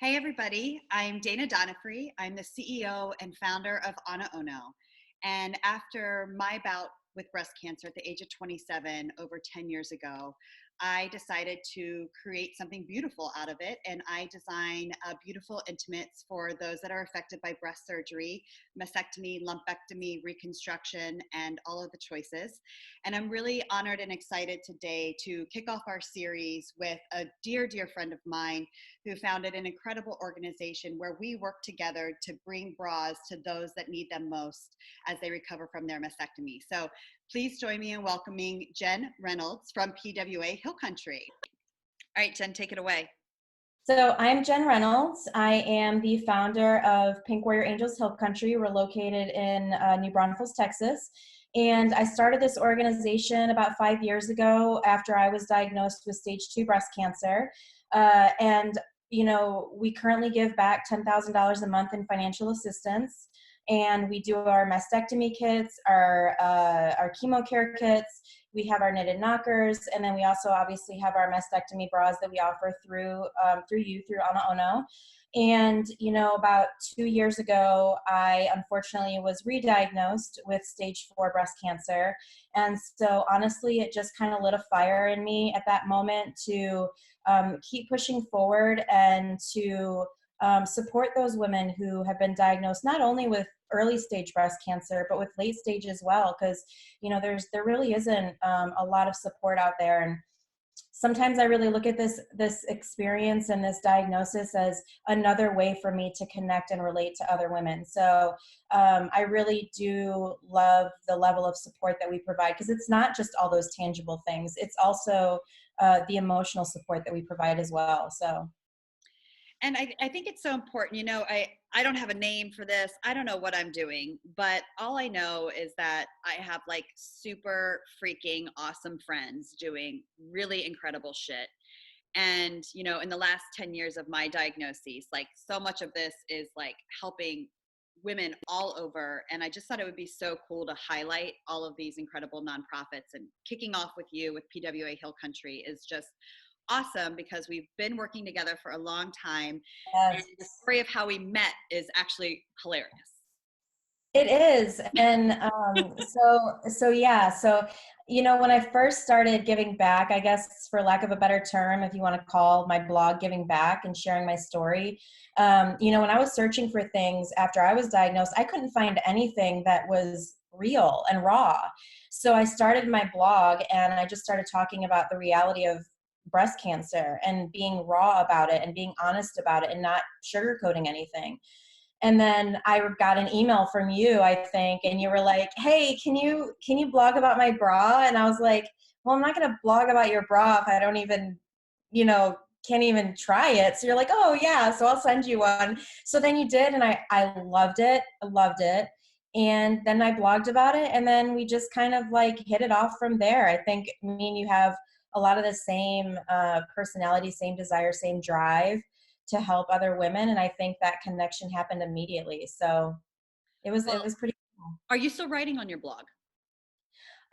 Hey everybody, I'm Dana Donofree. I'm the CEO and founder of Ana Ono. And after my bout with breast cancer at the age of 27 over 10 years ago, I decided to create something beautiful out of it. And I design beautiful intimates for those that are affected by breast surgery, mastectomy, lumpectomy, reconstruction, and all of the choices. And I'm really honored and excited today to kick off our series with a dear, dear friend of mine who founded an incredible organization where we work together to bring bras to those that need them most as they recover from their mastectomy. So please join me in welcoming Jen Reynolds from PWA Hill Country. All right, Jen, take it away. So I'm Jen Reynolds. I am the founder of Pink Warrior Angels Hill Country. We're located in New Braunfels, Texas. And I started this organization about 5 years ago after I was diagnosed with stage 2 breast cancer. We currently give back $10,000 a month in financial assistance. And we do our mastectomy kits, our chemo care kits. We have our knitted knockers, and then we also obviously have our mastectomy bras that we offer through Ana Ono. And about 2 years ago, I unfortunately was re-diagnosed with stage 4 breast cancer, and so honestly, it just kind of lit a fire in me at that moment to keep pushing forward and to support those wwomen who have been diagnosed not only with early stage breast cancer, but with late stage as well, because there really isn't a lot of support out there. And sometimes I really look at this experience and this diagnosis as another way for me to connect and relate to other women. So I really do love the level of support that we provide, because it's not just all those tangible things, it's also the emotional support that we provide as well. So And I think it's so important. I don't have a name for this. I don't know what I'm doing, but all I know is that I have like super freaking awesome friends doing really incredible shit. And, in the last 10 years of my diagnosis, like so much of this is like helping women all over. And I just thought it would be so cool to highlight all of these incredible nonprofits. And kicking off with you with PWA Hill Country is just awesome because we've been working together for a long time. And yes. the story of how we met is actually hilarious. It is. And when I first started giving back, I guess for lack of a better term, if you want to call my blog giving back and sharing my story, when I was searching for things after I was diagnosed, I couldn't find anything that was real and raw. So I started my blog and I just started talking about the reality of breast cancer and being raw about it and being honest about it and not sugarcoating anything. And then I got an email from you, I think, and you were like, "Hey, can you blog about my bra?" And I was like, "Well, I'm not going to blog about your bra if I don't even, can't even try it." So you're like, "Oh yeah, so I'll send you one." So then you did, and I loved it. I loved it. And then I blogged about it, and then we just kind of like hit it off from there. I think me and you have a lot of the same personality, same desire, same drive to help other women, and I think that connection happened immediately. So it Well, was pretty cool. are you still writing on your blog?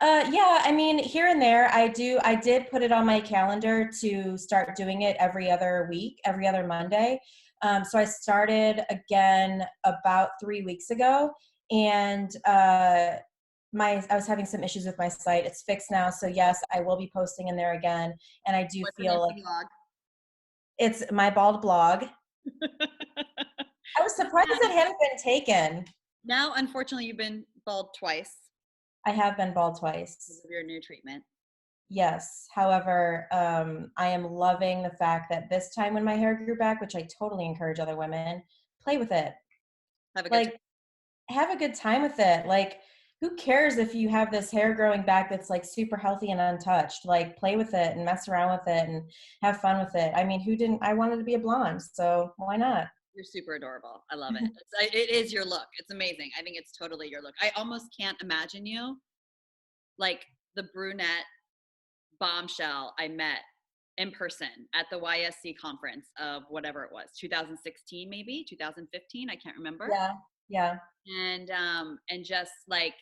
Yeah, I mean, here and there, I did put it on my calendar to start doing it every other week, every other Monday. So I started again about 3 weeks ago, and I was having some issues with my site. It's fixed now, so yes, I will be posting in there again. And I do What's the name feel of like the blog? it's my bald blog. I was surprised it hadn't been taken. Now, unfortunately, you've been bald twice I have been bald because twice. of your new treatment. Yes. However, I am loving the fact that this time when my hair grew back, which I totally encourage other women, play with it. Have a good time. Like, have a good time with it. Like, who cares if you have this hair growing back that's like super healthy and untouched? Like, play with it and mess around with it and have fun with it. I mean, who didn't? I wanted to be a blonde, so why not? You're super adorable. I love it. It is your look. It's amazing. I think it's totally your look. I almost can't imagine you like the brunette bombshell I met in person at the YSC conference of whatever it was, 2016 maybe, 2015, I can't remember. Yeah. Yeah. And just like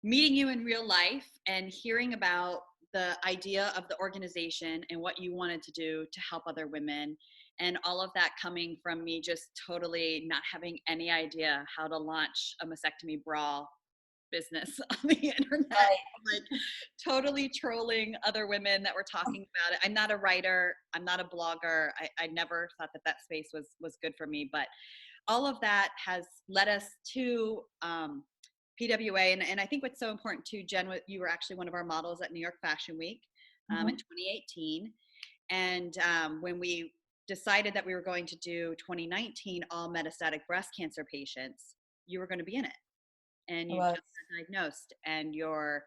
meeting you in real life and hearing about the idea of the organization and what you wanted to do to help other women, and all of that coming from me just totally not having any idea how to launch a mastectomy bra business on the internet, Right. like totally trolling other women that were talking about it. I'm not a writer, I'm not a blogger. I never thought that that space was good for me, but all of that has led us to PWA. And I think what's so important too, Jen, you were actually one of our models at New York Fashion Week in Mhm. 2018. And when we decided that we were going to do 2019 all metastatic breast cancer patients, you were going to be in it. And It you was. just got diagnosed, and your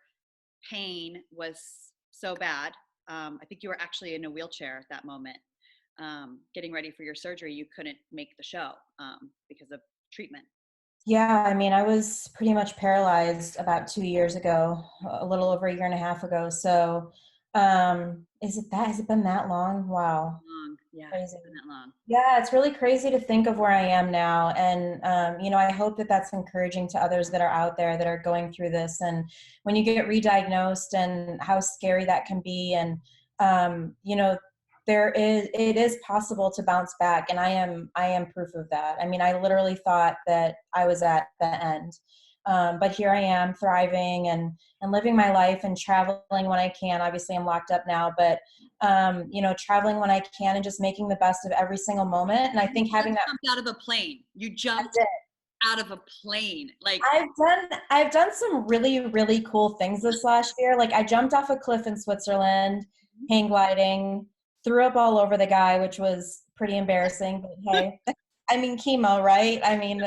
pain was so bad. I think you were actually in a wheelchair at that moment, getting ready for your surgery. You couldn't make the show because of treatment. Yeah, I mean, I was pretty much paralyzed about 2 years ago, a little over a year and a half ago. So, has it been that long? Wow, Long, yeah, crazy. it's been that long. Yeah, it's really crazy to think of where I am now. And, I hope that that's encouraging to others that are out there that are going through this. And when you get re-diagnosed and how scary that can be. And, it is possible to bounce back. And I am proof of that. I mean, I literally thought that I was at the end. But here I am thriving and living my life and traveling when I can. Obviously I'm locked up now, but traveling when I can and just making the best of every single moment. And I You think having just that, jumped out of a plane. You jumped that's it. out of a plane. Like, I've done some really, really cool things this last year. Like I jumped off a cliff in Switzerland, hang gliding, threw up all over the guy, which was pretty embarrassing, but hey, I mean, chemo, right? I mean,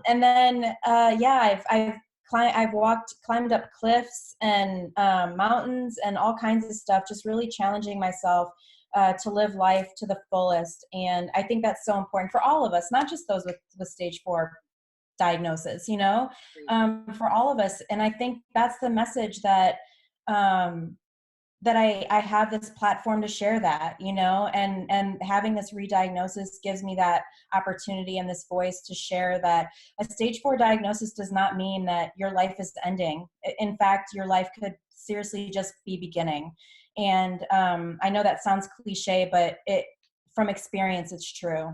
and then yeah, I've climbed up cliffs and mountains and all kinds of stuff, just really challenging myself to live life to the fullest. And I think that's so important for all of us, not just those with stage 4 diagnosis, for all of us. And I think that's the message um, that I have this platform to share that, and having this re-diagnosis gives me that opportunity and this voice to share that a stage 4 diagnosis does not mean that your life is ending. In fact, your life could seriously just be beginning. And I know that sounds cliche, but from experience, it's true.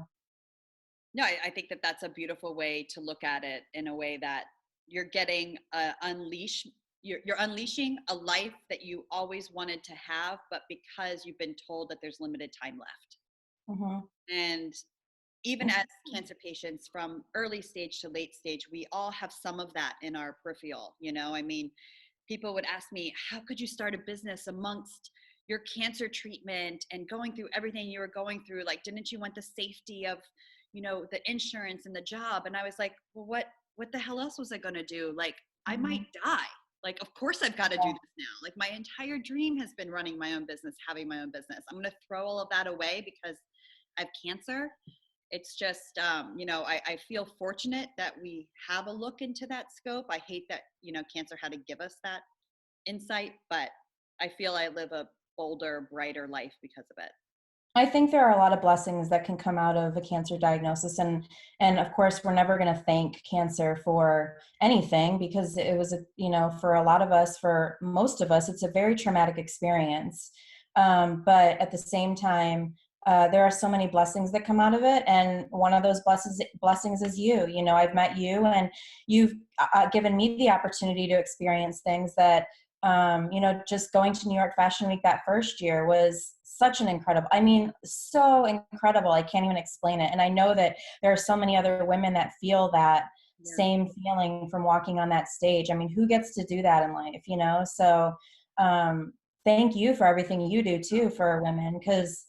no, I think that that's a beautiful way to look at it, in a way that you're getting you're unleashing a life that you always wanted to have, but because you've been told that there's limited time left. Hmm. And even as cancer patients, from early stage to late stage, we all have some of that in our peripheral. I mean, people would ask me, how could you start a business amongst your cancer treatment and going through everything you were going through? Like, didn't you want the safety of, the insurance and the job? And I was like, well, what the hell else was I going to do? Like, I might Hmm. die. Like, of course I've got to do this now. Like, my entire dream has been running my own business, having my own business. I'm going to throw all of that away because I have cancer. It's just, I feel fortunate that we have a look into that scope. I hate that, cancer had to give us that insight, but I feel I live a bolder, brighter life because of it. I think there are a lot of blessings that can come out of a cancer diagnosis, and of course we're never going to thank cancer for anything because it was for a lot of us, for most of us, it's a very traumatic experience. But at the same time, there are so many blessings that come out of it, and one of those blessings is you. I've met you, and you've given me the opportunity to experience things that just going to New York Fashion Week that first year was such an incredible, I mean, so incredible. I can't even explain it. And I know that there are so many other women that feel that Yeah. same feeling from walking on that stage. I mean, who gets to do that in life? So thank you for everything you do too for women, because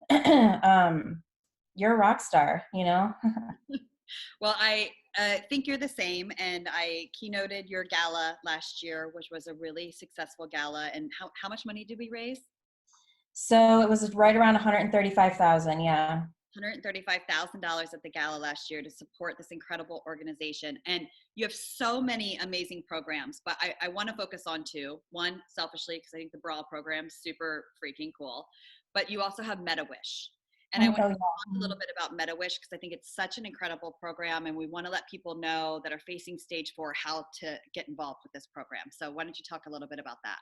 you're a rock star. Well, I think you're the same. And I keynoted your gala last year, which was a really successful gala. And how much money did we raise? So it was right around 135,000. Yeah. $135,000 at the gala last year to support this incredible organization. And you have so many amazing programs, but I want to focus on two. One, selfishly, because I think the Brawl program is super freaking cool, but you also have MetaWish. And I Oh want to talk a yeah. little bit about MetaWish because I think it's such an incredible program, and we want to let people know that are facing stage 4 how to get involved with this program. So why don't you talk a little bit about that?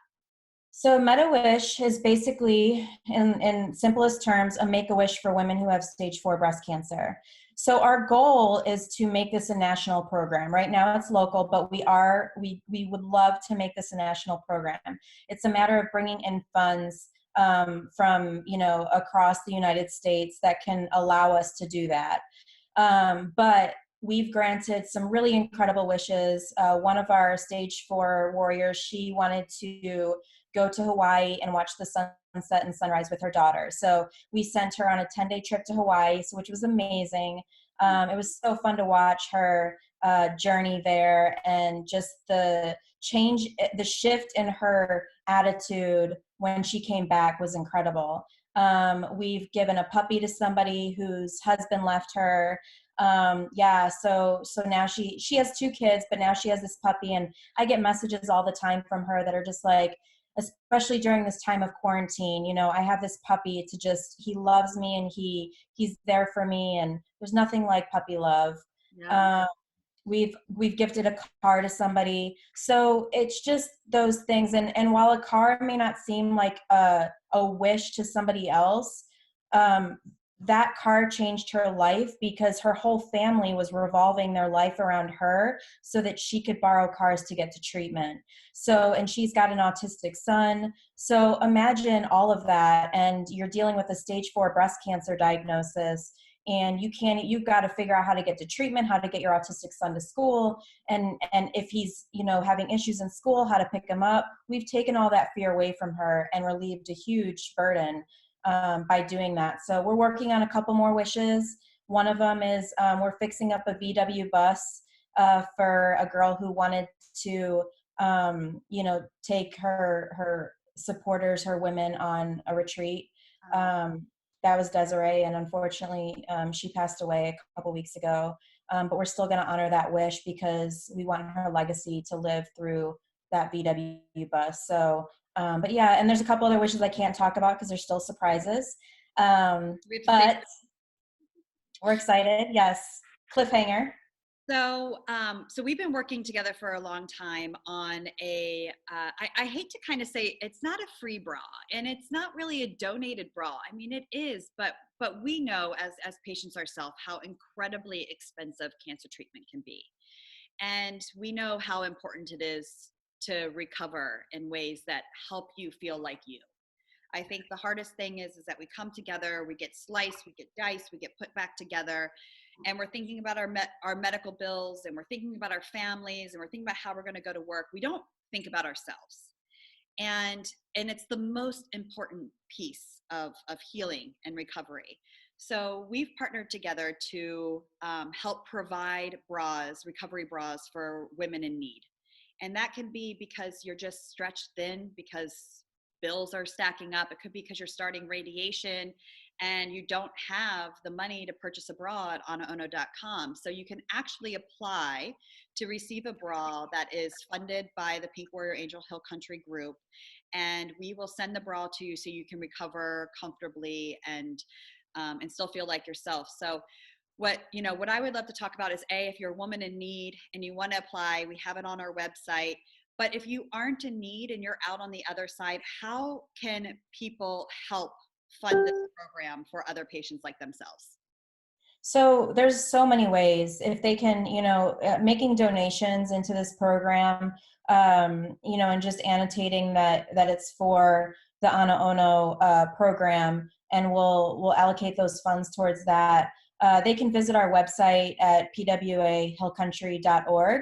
So Meta-Wish is basically, in simplest terms, a make-a-wish for women who have stage 4 breast cancer. So our goal is to make this a national program. Right now it's local, but we would love to make this a national program. It's a matter of bringing in funds from, across the United States that can allow us to do that. But we've granted some really incredible wishes. One of our stage 4 warriors, she wanted to go to Hawaii and watch the sunset and sunrise with her daughter. So we sent her on a 10-day trip to Hawaii, which was amazing. It was so fun to watch her journey there, and just the shift in her attitude when she came back was incredible. We've given a puppy to somebody whose husband left her. So now she has 2 kids, but now she has this puppy, and I get messages all the time from her that are just like, especially during this time of quarantine, I have this puppy he loves me, and he's there for me, and there's nothing like puppy love. Yeah. We've gifted a car to somebody. So it's just those things. And while a car may not seem like a wish to somebody else, that car changed her life because her whole family was revolving their life around her so that she could borrow cars to get to treatment. So, and she's got an autistic son. So imagine all of that, and you're dealing with a stage 4 breast cancer diagnosis, and you've got to figure out how to get to treatment, how to get your autistic son to school, and if he's having issues in school, how to pick him up. We've taken all that fear away from her and relieved a huge burden by doing that. So we're working on a couple more wishes. One of them is we're fixing up a VW bus for a girl who wanted to take her supporters, her women, on a retreat. That was Desiree, and unfortunately, she passed away a couple weeks ago. But we're still going to honor that wish because we want her legacy to live through that VW bus. So, but yeah, and there's a couple other wishes I can't talk about because they're still surprises. But we're excited. Yes, cliffhanger. So we've been working together for a long time on I hate to kind of say it's not a free bra, and it's not really a donated bra. I mean, it is, but we know as patients ourselves how incredibly expensive cancer treatment can be. And we know how important it is to recover in ways that help you feel like you. I think the hardest thing is that we come together, we get sliced, we get diced, we get put back together, and we're thinking about our medical bills, and we're thinking about our families, and we're thinking about how we're going to go to work. We don't think about ourselves, and it's the most important piece of healing and recovery. So we've partnered together to help provide bras, recovery bras for women in need. And that can be because you're just stretched thin because bills are stacking up. It could be because you're starting radiation and you don't have the money to purchase a bra at anaono.com. So you can actually apply to receive a bra that is funded by the Pink Warrior Angel Hill Country Group. And we will send the bra to you so you can recover comfortably and still feel like yourself. So what I would love to talk about is if you're a woman in need and you want to apply, we have it on our website. But if you aren't in need and you're out on the other side, how can people help fund this program for other patients like themselves? So there's so many ways. If they can, making donations into this program, and just annotating that it's for the Ana Ono program, and we'll allocate those funds towards that. They can visit our website at pwahillcountry.org.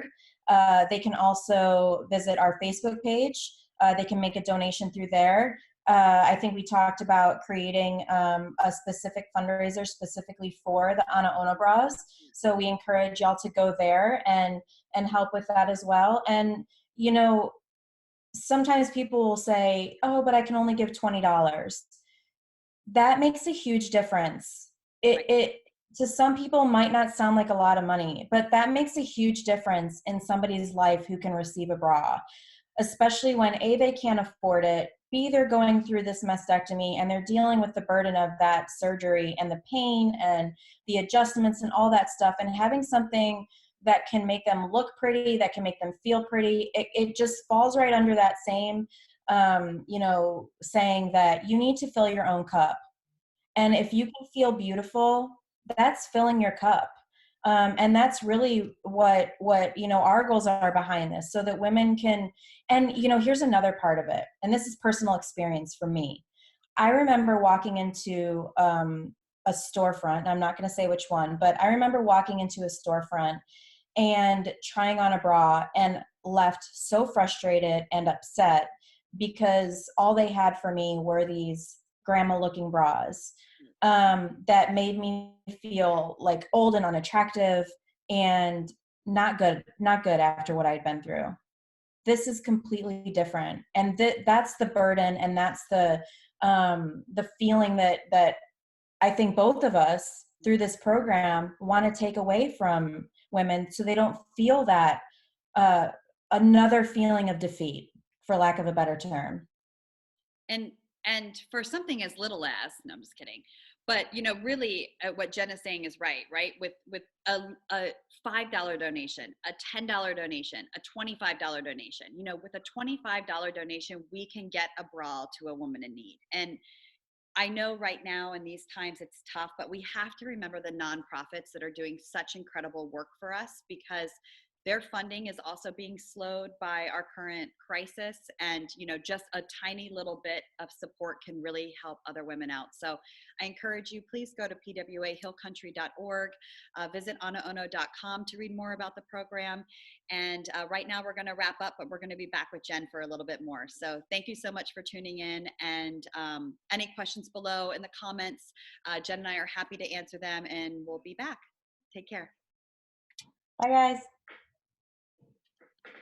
They can also visit our Facebook page. They can make a donation through there. I think we talked about creating a specific fundraiser specifically for the Ana Ono bras. So we encourage y'all to go there and help with that as well. And, sometimes people will say, oh, but I can only give $20. That makes a huge difference. It to some people might not sound like a lot of money, but that makes a huge difference in somebody's life who can receive a bra, especially when A, they can't afford it, B, they're going through this mastectomy and they're dealing with the burden of that surgery and the pain and the adjustments and all that stuff, and having something that can make them look pretty, that can make them feel pretty, it just falls right under that same saying that you need to fill your own cup. And if you can feel beautiful, that's filling your cup. And that's really what our goals are behind this, so that women can. And here's another part of it, and this is personal experience for me. I remember walking into a storefront, and I'm not going to say which one, but I remember walking into a storefront and trying on a bra and left so frustrated and upset because all they had for me were these grandma looking bras that made me feel like old and unattractive and not good after what I'd been through. This is completely different, and that's the burden, and that's the feeling that I think both of us through this program want to take away from women, so they don't feel that uh, another feeling of defeat, for lack of a better term. and and for something as little as, no, I'm just kidding, but really, what Jen is saying is right, with a $5 donation, a $10 donation, a $25 donation, with a $25 donation, we can get a bra to a woman in need. And I know right now in these times it's tough, but we have to remember the nonprofits that are doing such incredible work for us, because their funding is also being slowed by our current crisis. And, just a tiny little bit of support can really help other women out. So I encourage you, please go to pwahillcountry.org, visit anaono.com to read more about the program. And right now we're going to wrap up, but we're going to be back with Jen for a little bit more. So thank you so much for tuning in. And any questions below in the comments, Jen and I are happy to answer them, and we'll be back. Take care. Bye, guys.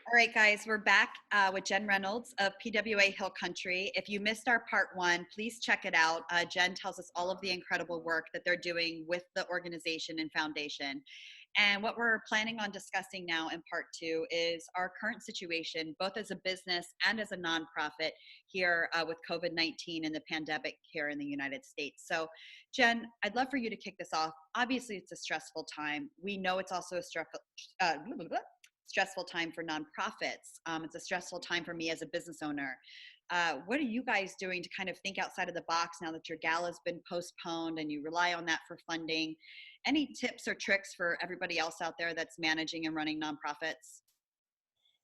All right, guys, we're back with Jen Reynolds of PWA Hill Country. If you missed our part one, please check it out. Jen tells us all of the incredible work that they're doing with the organization and foundation. And what we're planning on discussing now in part two is our current situation, both as a business and as a nonprofit here with COVID-19 and the pandemic here in the United States. So, Jen, I'd love for you to kick this off. Obviously, it's a stressful time. We know it's also a stressful time for nonprofits. It's a stressful time for me as a business owner. What are you guys doing to kind of think outside of the box now that your gala's been postponed and you rely on that for funding? Any tips or tricks for everybody else out there that's managing and running nonprofits?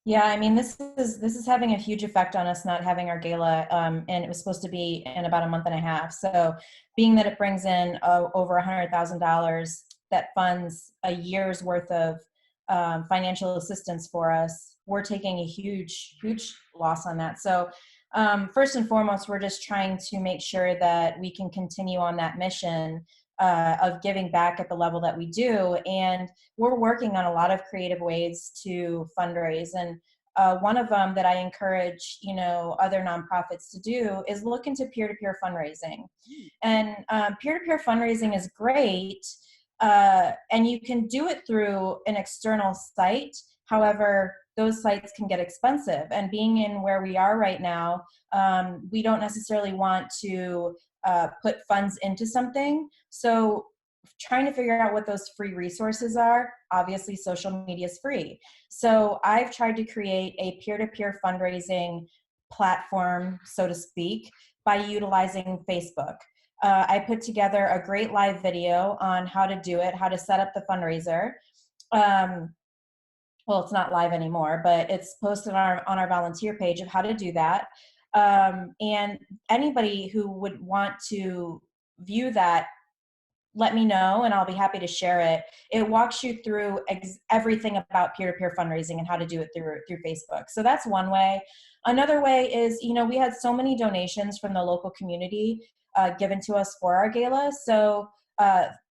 Yeah, I mean, this is having a huge effect on us not having our gala, and it was supposed to be in about a month and a half. So, being that it brings in over $100,000 that funds a year's worth of financial assistance for us, we're taking a huge loss on that. So, first and foremost, we're just trying to make sure that we can continue on that mission of giving back at the level that we do. And we're working on a lot of creative ways to fundraise. And one of them that I encourage, other nonprofits to do is look into peer-to-peer fundraising. And peer-to-peer fundraising is great, and you can do it through an external site. However, those sites can get expensive. And being in where we are right now, we don't necessarily want to put funds into something. So trying to figure out what those free resources are. Obviously, social media is free. So I've tried to create a peer-to-peer fundraising platform, so to speak, by utilizing Facebook. I put together a great live video on how to do it, how to set up the fundraiser. Well, it's not live anymore, but it's posted on our volunteer page of how to do that. And anybody who would want to view that, let me know and I'll be happy to share it. It walks you through everything about peer-to-peer fundraising and how to do it through Facebook. So that's one way. Another way is, we had so many donations from the local community given to us for our gala. So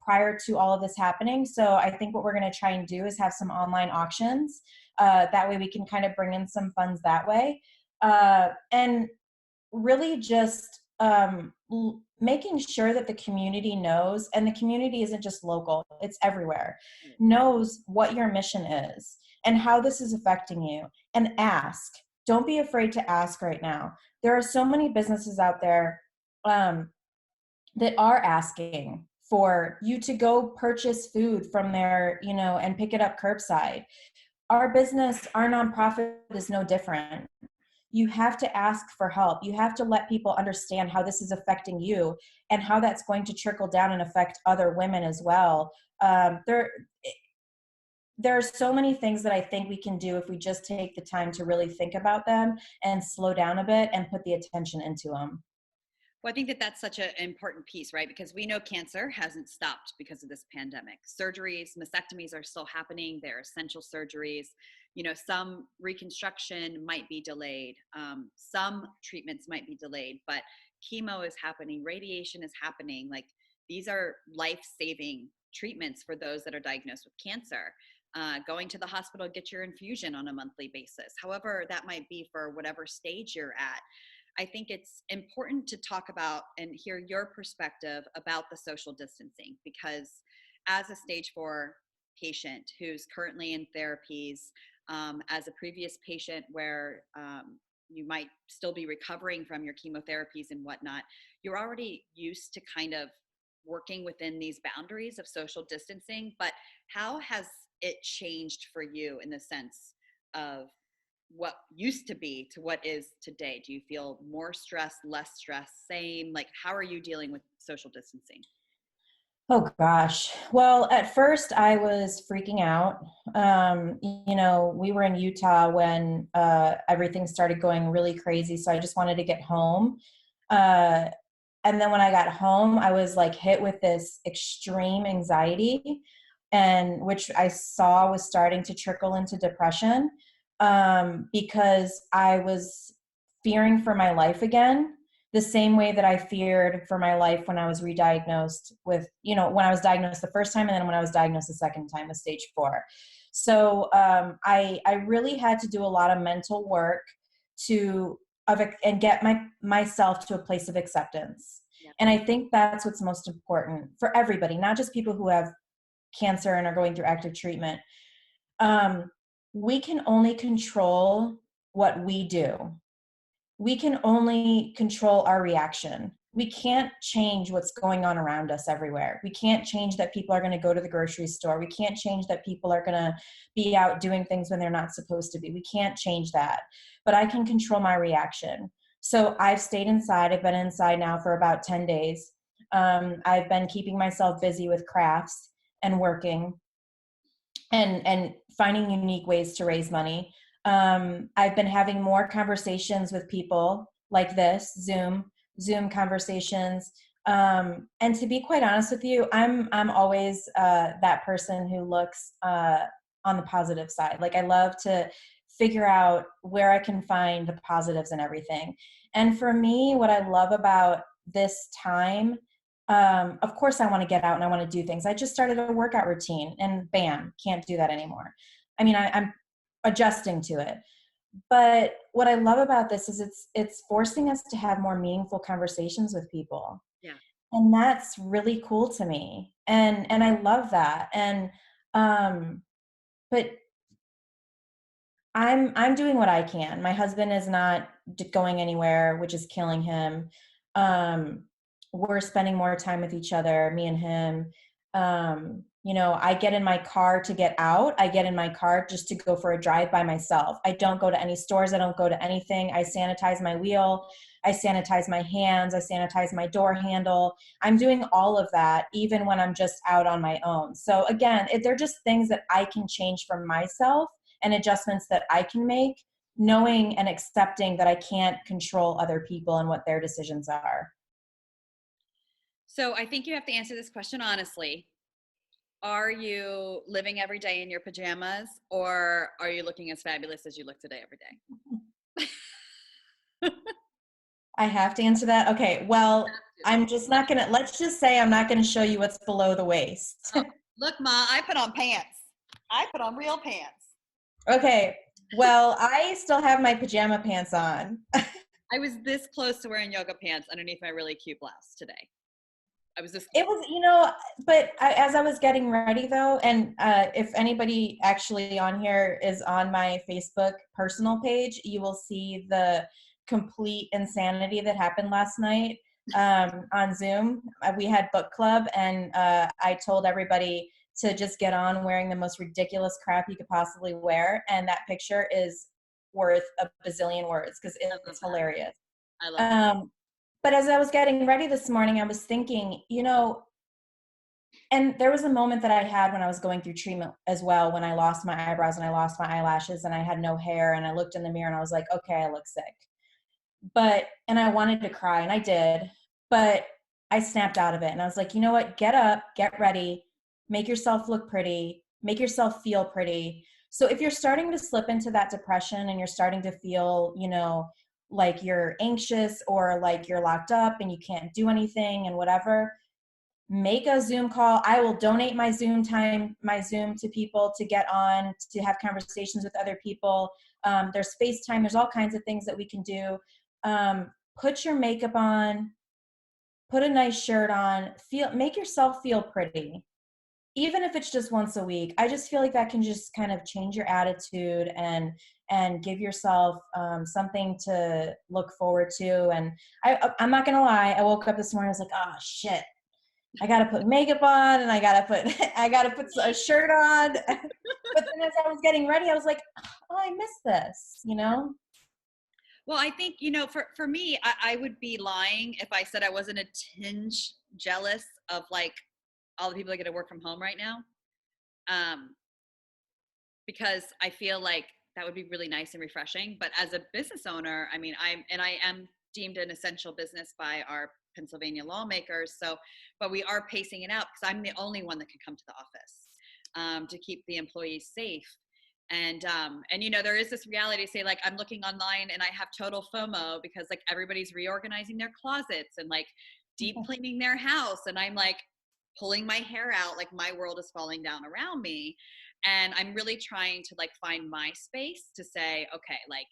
prior to all of this happening. So I think what we're going to try and do is have some online auctions. That way we can kind of bring in some funds that way. And really just making sure that the community knows, and the community isn't just local, it's everywhere, knows what your mission is and how this is affecting you. And ask. Don't be afraid to ask right now. There are so many businesses out there that are asking for you to go purchase food from there, and pick it up curbside. Our business, our nonprofit is no different. you have to ask for help. You have to let people understand how this is affecting you and how that's going to trickle down and affect other women as well. There are so many things that I think we can do if we just take the time to really think about them and slow down a bit and put the attention into them. Well, I think that that's such an important piece, right? Because we know cancer hasn't stopped because of this pandemic. Surgeries, mastectomies are still happening. They're essential surgeries. You know, some reconstruction might be delayed. Some treatments might be delayed, but chemo is happening. Radiation is happening. Like, these are life-saving treatments for those that are diagnosed with cancer. Going to the hospital, get your infusion on a monthly basis, however that might be for whatever stage you're at. I think it's important to talk about and hear your perspective about the social distancing, because as a stage 4 patient who's currently in therapies, as a previous patient where you might still be recovering from your chemotherapies and whatnot, you're already used to kind of working within these boundaries of social distancing. But how has it changed for you in the sense of what used to be to what is today? Do you feel more stress, less stress, same? Like, how are you dealing with social distancing? Oh gosh. Well, at first I was freaking out. We were in Utah when everything started going really crazy. So I just wanted to get home. Uh, and then when I got home, I was like hit with this extreme anxiety, and which I saw was starting to trickle into depression, because I was fearing for my life again, the same way that I feared for my life when I was re-diagnosed with, when I was diagnosed the first time and then when I was diagnosed the second time with stage 4. So I really had to do a lot of mental work and get myself to a place of acceptance. Yeah. And I think that's what's most important for everybody, not just people who have cancer and are going through active treatment. We can only control what we do. We can only control our reaction. We can't change what's going on around us everywhere. We can't change that people are going to go to the grocery store. We can't change that people are going to be out doing things when they're not supposed to be. We can't change that. But I can control my reaction. So I've stayed inside. I've been inside now for about 10 days. I've been keeping myself busy with crafts and working and finding unique ways to raise money. I've been having more conversations with people like this, Zoom conversations. And to be quite honest with you, I'm always that person who looks on the positive side. Like, I love to figure out where I can find the positives in everything. And for me, what I love about this time, of course I want to get out and I want to do things. I just started a workout routine and bam, can't do that anymore. I mean, I'm adjusting to it. But what I love about this is it's forcing us to have more meaningful conversations with people. Yeah. And that's really cool to me. And I love that. And but I'm doing what I can. My husband is not going anywhere, which is killing him. We're spending more time with each other, me and him. I get in my car to get out. I get in my car just to go for a drive by myself. I don't go to any stores. I don't go to anything. I sanitize my wheel. I sanitize my hands. I sanitize my door handle. I'm doing all of that even when I'm just out on my own. So again, they're just things that I can change for myself and adjustments that I can make, knowing and accepting that I can't control other people and what their decisions are. So I think you have to answer this question honestly. Are you living every day in your pajamas, or are you looking as fabulous as you look today every day? I have to answer that? Okay, well, I'm just not gonna, let's just say I'm not gonna show you what's below the waist. Oh, look, Ma, I put on pants. I put on real pants. Okay, well, I still have my pajama pants on. I was this close to wearing yoga pants underneath my really cute blouse today. I was this It close. was, but as I was getting ready though, and if anybody actually on here is on my Facebook personal page, you will see the complete insanity that happened last night on Zoom. We had book club, and I told everybody to just get on wearing the most ridiculous crap you could possibly wear, and that picture is worth a bazillion words because I love it's that. hilarious. I love that. Um, but as I was getting ready this morning, I was thinking, and there was a moment that I had when I was going through treatment as well, when I lost my eyebrows and I lost my eyelashes and I had no hair, and I looked in the mirror and I was like, okay, I look sick. And I wanted to cry, and I did, but I snapped out of it and I was like, you know what? Get up, get ready, make yourself look pretty, make yourself feel pretty. So if you're starting to slip into that depression and you're starting to feel, like you're anxious or like you're locked up and you can't do anything and whatever, make a Zoom call. I will donate my Zoom time, my Zoom to people to get on, to have conversations with other people. There's FaceTime. There's all kinds of things that we can do. Put your makeup on, put a nice shirt on, make yourself feel pretty. Even if it's just once a week, I just feel like that can just kind of change your attitude and give yourself something to look forward to. And I'm not gonna lie, I woke up this morning, I was like, oh shit, I gotta put makeup on and I gotta put a shirt on. But then as I was getting ready, I was like, oh, I miss this. Well, I think, for me, I would be lying if I said I wasn't a tinge jealous of like all the people that get to work from home right now. Um, because I feel like that would be really nice and refreshing. But as a business owner, I mean, I am deemed an essential business by our Pennsylvania lawmakers. So, but we are pacing it out because I'm the only one that can come to the office to keep the employees safe. And there is this reality to say, like, I'm looking online and I have total FOMO because like everybody's reorganizing their closets and like deep cleaning their house, and I'm like pulling my hair out, like my world is falling down around me. And I'm really trying to like find my space to say, okay, like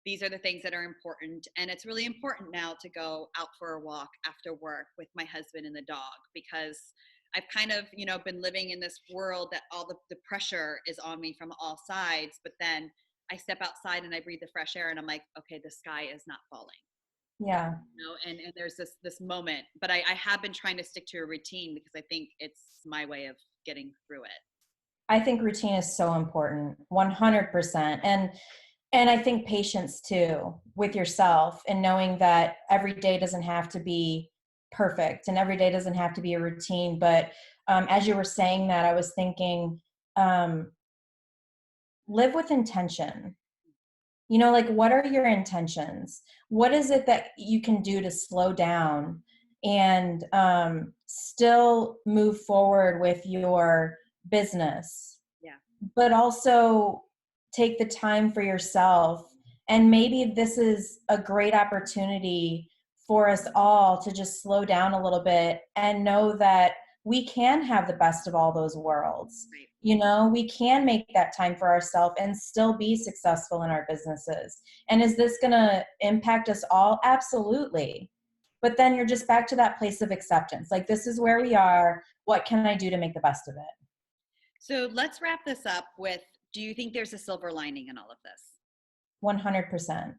these are the things that are important. And it's really important now to go out for a walk after work with my husband and the dog, because I've kind of, been living in this world that all the pressure is on me from all sides. But then I step outside and I breathe the fresh air and I'm like, okay, the sky is not falling. Yeah. And there's this moment, but I have been trying to stick to a routine because I think it's my way of getting through it. I think routine is so important, 100%. And I think patience too with yourself, and knowing that every day doesn't have to be perfect and every day doesn't have to be a routine. But as you were saying that, I was thinking, um, live with intention. Like, what are your intentions? What is it that you can do to slow down and still move forward with your business, Yeah. but also take the time for yourself? And maybe this is a great opportunity for us all to just slow down a little bit and know that we can have the best of all those worlds. Right. We can make that time for ourselves and still be successful in our businesses. And is this going to impact us all? Absolutely. But then you're just back to that place of acceptance. Like, this is where we are. What can I do to make the best of it? So let's wrap this up with, do you think there's a silver lining in all of this? 100%.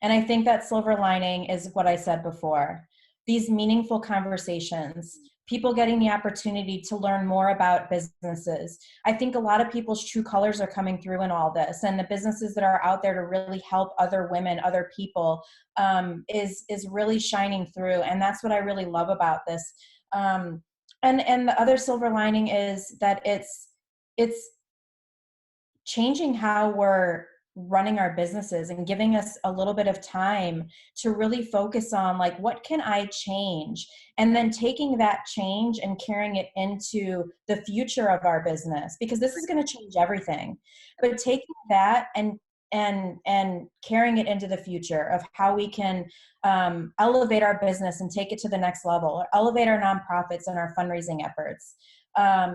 And I think that silver lining is what I said before. These meaningful conversations, people getting the opportunity to learn more about businesses. I think a lot of people's true colors are coming through in all this, and the businesses that are out there to really help other women, other people, is really shining through. And that's what I really love about this. And the other silver lining is that it's changing how we're running our businesses and giving us a little bit of time to really focus on, like, what can I change? And then taking that change and carrying it into the future of our business, because this is going to change everything. But taking that and carrying it into the future of how we can elevate our business and take it to the next level, or elevate our nonprofits and our fundraising efforts.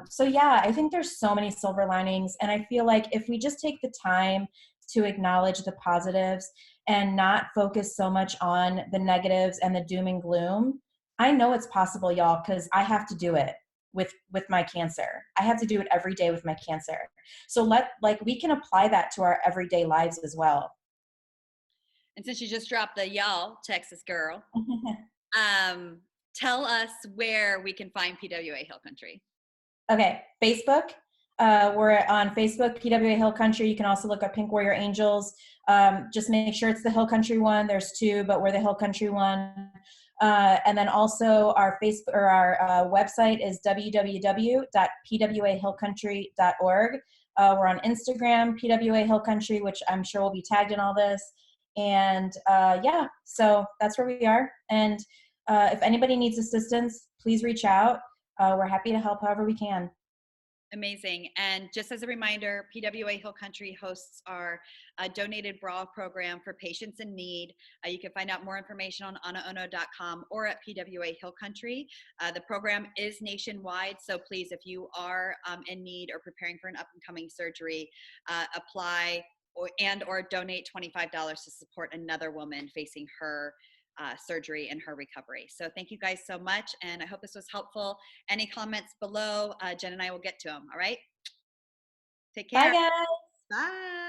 So yeah, I think there's so many silver linings. And I feel like if we just take the time to acknowledge the positives and not focus so much on the negatives and the doom and gloom, I know it's possible, y'all, because I have to do it with my cancer. I have to do it every day with my cancer. So we can apply that to our everyday lives as well. And since you just dropped the y'all, Texas girl, tell us where we can find PWA Hill Country. Okay, Facebook. We're on Facebook, PWA Hill Country. You can also look up Pink Warrior Angels. Just make sure it's the Hill Country one. There's two, but we're the Hill Country one. And then also our Facebook or our website is www.pwahillcountry.org. We're on Instagram, PWA Hill Country, which I'm sure will be tagged in all this. And yeah, so that's where we are. And if anybody needs assistance, please reach out. We're happy to help however we can. Amazing. And just as a reminder, PWA Hill Country hosts our donated bra program for patients in need. You can find out more information on anaono.com or at PWA Hill Country. The program is nationwide, so please, if you are in need or preparing for an up-and-coming surgery, apply or donate $25 to support another woman facing her surgery and her recovery. So thank you guys so much, and I hope this was helpful. Any comments below, Jen and I will get to them. All right, take care. Bye, guys. Bye.